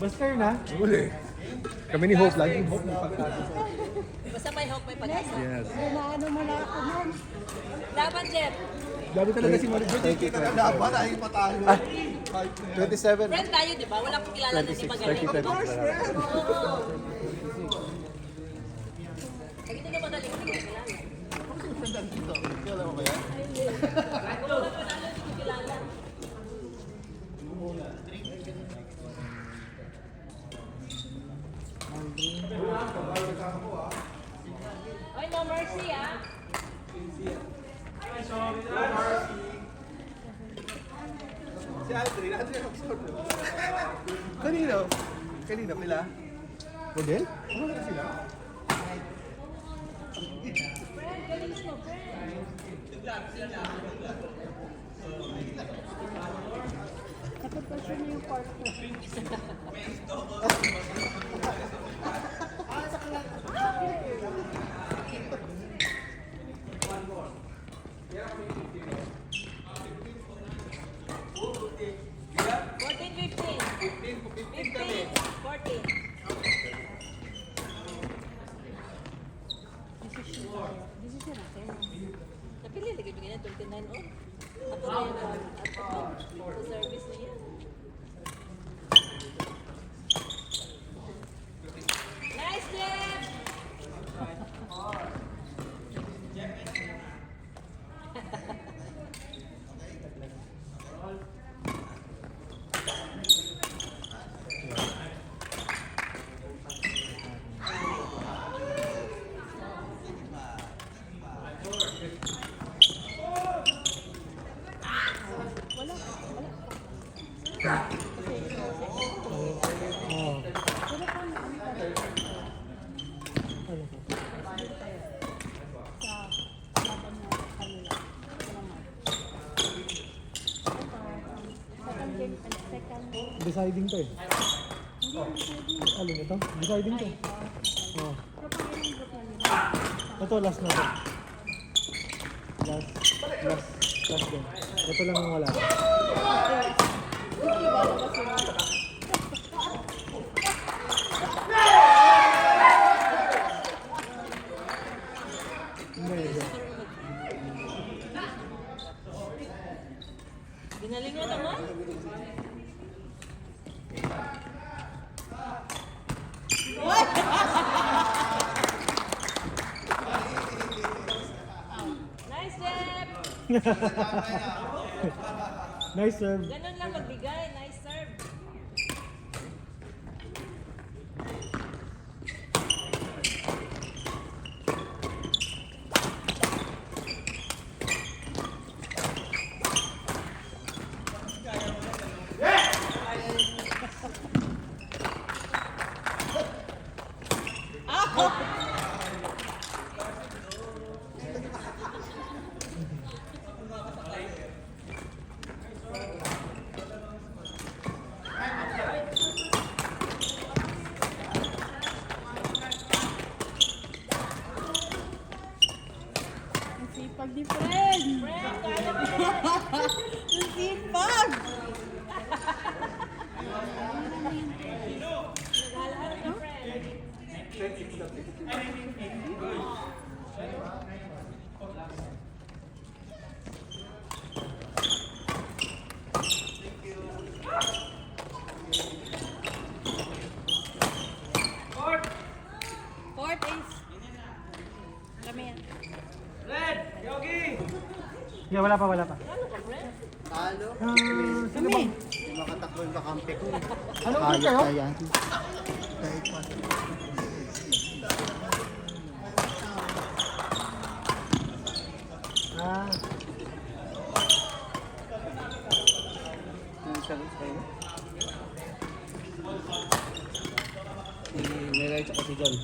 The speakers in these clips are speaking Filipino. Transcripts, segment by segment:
Basta yun ha? Uli. Kami ni Hope, laging Hope ng pagkasa. Basta may hope, may pag-asa. Yes. Ano mo na ako nun? Laban, Jeff. Gabi talaga si Mario. Kita na dapat ay patalo. 27. Friend tayo, di ba? Walang kilala na di 26, magaling. 30, 30. Pag hindi ka magaling, hindi ka kilala. Kailan mo ba yan? Ay, no mercy, ah. Si Aldrin, Aldrin ang sort. Kanino? Kanino pila? Model? Ano na sila? Friend, galing mo, friend. Nakapasyon na yung part ko. Napili, lagay mo ganyan, 29 on. Ako na yun, sa service niya. Nice, Jeff! Deciding to eh. Alin ito? Deciding to. Oh. Ito last na to. Last din. Ito lang ang wala. Hindi. Ginaling mo naman? Nice, Jeff! Nice serve. Ganun lang magbigay. Nice serve. Ang sipag ni friend. Friend, kaya mo. Ang sipag. Naghalaan ka, friend. Fourth ace. Kami yan. Yeah, wala pa. Talo? Sino bang? Hindi makatakbo yung kakampi ko. Anong group kayo? Ayan. Ah, Si Meray tsaka si John.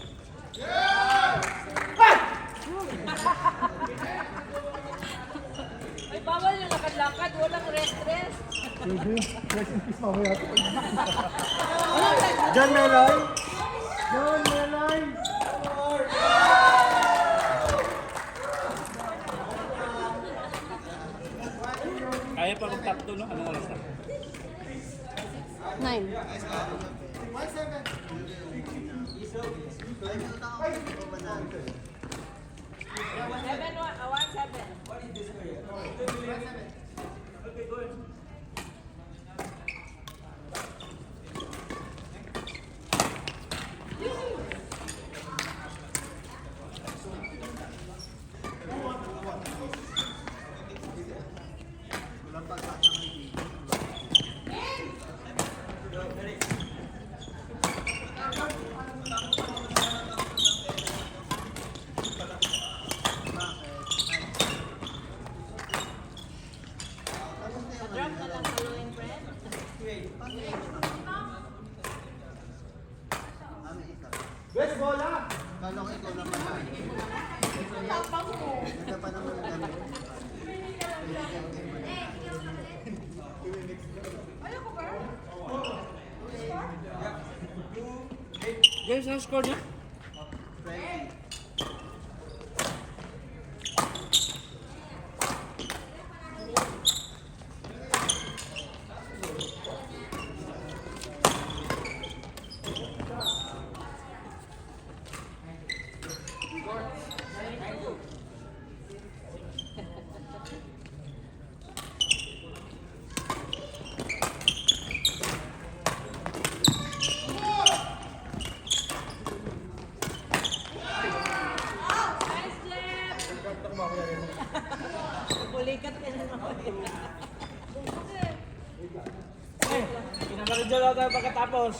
Ay, bawal yung lakad-lakad. Walang rest-rest. pwede. Rest in peace mamaya. John Meloy! John Meloy! Kaya pa mag-top 2, no? Anong oras na? 9. Drop na lang following friend. Best bola! Kala ko ikaw naman na. Ganda pa naman ang gamit. Guys, ang score niya? 20. Bulikat ka na naman. Pinamaridyo lang tayo pagkatapos.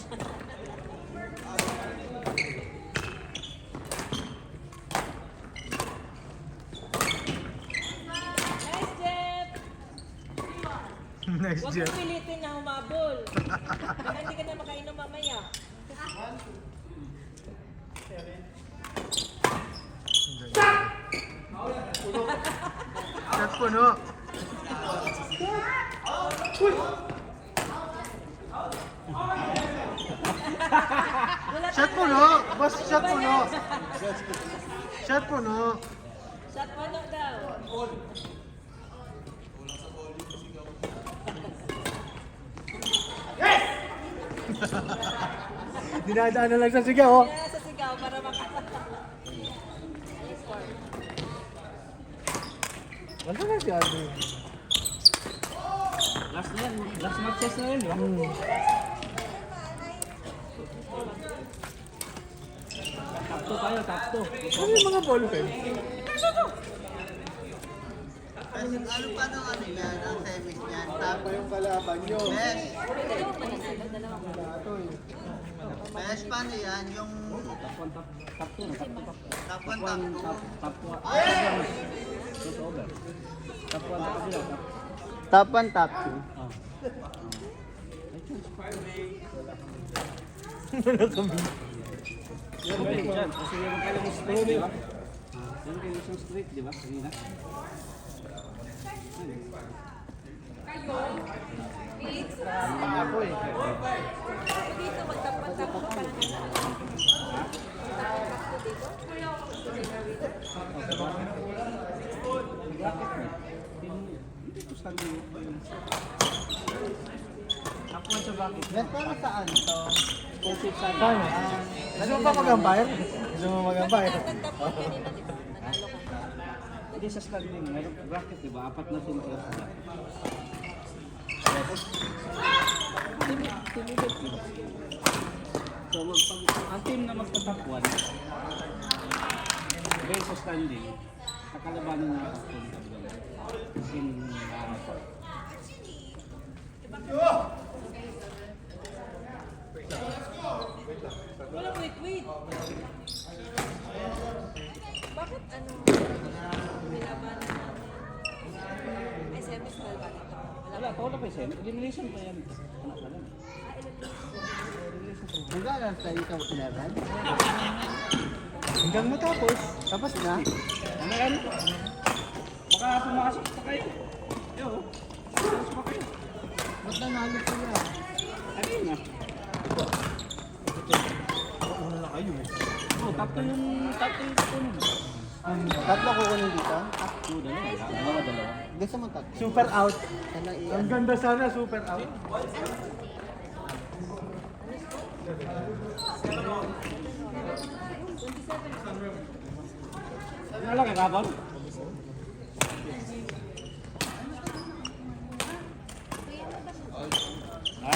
Nice, Jeff! Nice Huwag job. mong pilitin na humabol. Baka hindi ka na makainom mamaya. Shot puno. Shot puno. Boss, shot puno. Shot puno. Shot puno daw. Dinadaan na lang sa sigaw. Oh. Kaya sa sigaw para makata. Score. Wala na si Aldo. Last na yan. Last matches na yun, di ba? Top 2 tayo, top 2. Ano yung mga ball pen? Ano pa nung ano yan? Ang semis niyan? Tapa yung kalaban nyo. Dalawang mananalo, dalawang. Best paano yan? Yung Top 1, top 2 na, top 2 pa. top 1, Top 1, top 2. top 1. It's over. Top 1, top 2. Top 1, top 2. Ah. Okay, dyan. Kasi meron kayo ng streak, di ba? Meron kayo ng streak, di ba? Kanina. Ako eh. Dito, magtapon-tapon ka pala na. Magtapon-tapon dito. Hindi ko standing yun. Top 1 sa bakit? Best paano saan? So, Positive sa Saan? Ano ba mag-umpire? Gusto mo mag-umpire? Magtapon kanina, di ba? Nanalo ka. Hindi sa standing, meron bracket, di ba? 4 na team sila sila. Timidate, di ba? So, ang team na magta-top 1, based sa standing, kakalabanin nila ang team. Team Wala, wait. Bakit ano? Binabanan na. Ay, semi-final ba ito? wala, tawala pa yung elimination pa yan. Anak na lang. hanggang lang sa ikaw 11? Hanggang matapos. Tapos na? Ano yan? Baka pumasok pa kayo. Yo, pumasok pa kayo. Ba't nanalo sila? Ano yun ah? Una na kayo eh. Oh, top 2 yung tunog. Tatlo kukunin dito? Top 2, dalawa. Gusto mo tatlo? Super out. Sana Ang ganda sana, super out. Ano lang kay kapon? Ha?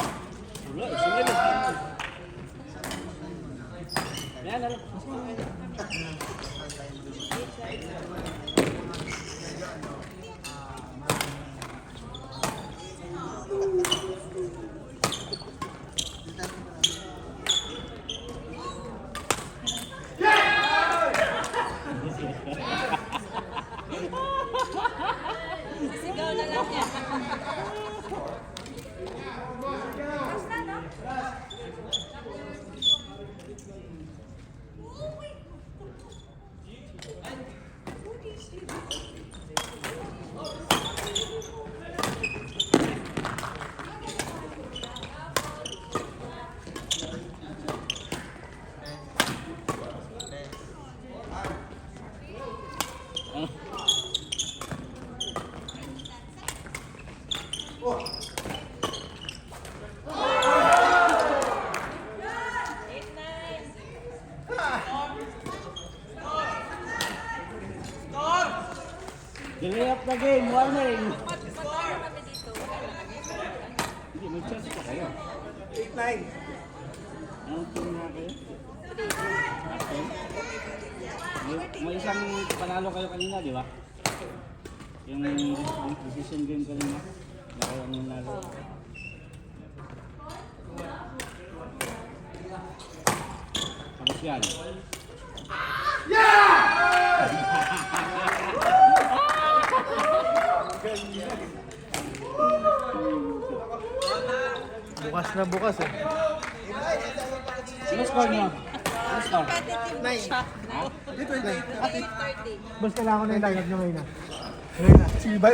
Wala, sige lang. Yan, ano? Sigaw na lang yan. Delay up the game, warning! Magkano kami dito? Hindi, may chance pa kayo. 8-9. Anong team na kayo? May isang panalo kayo kanina, di ba? Yung decision game kanina. Laro ang nanalo. Tapos yan. Bukas na bukas eh. Ano score nyo? Ano score? Competitive siya. 8-20. 8:30. Basta kailangan ko na yung lineup nyo ngayon na. Ngayon na. Sige, bye.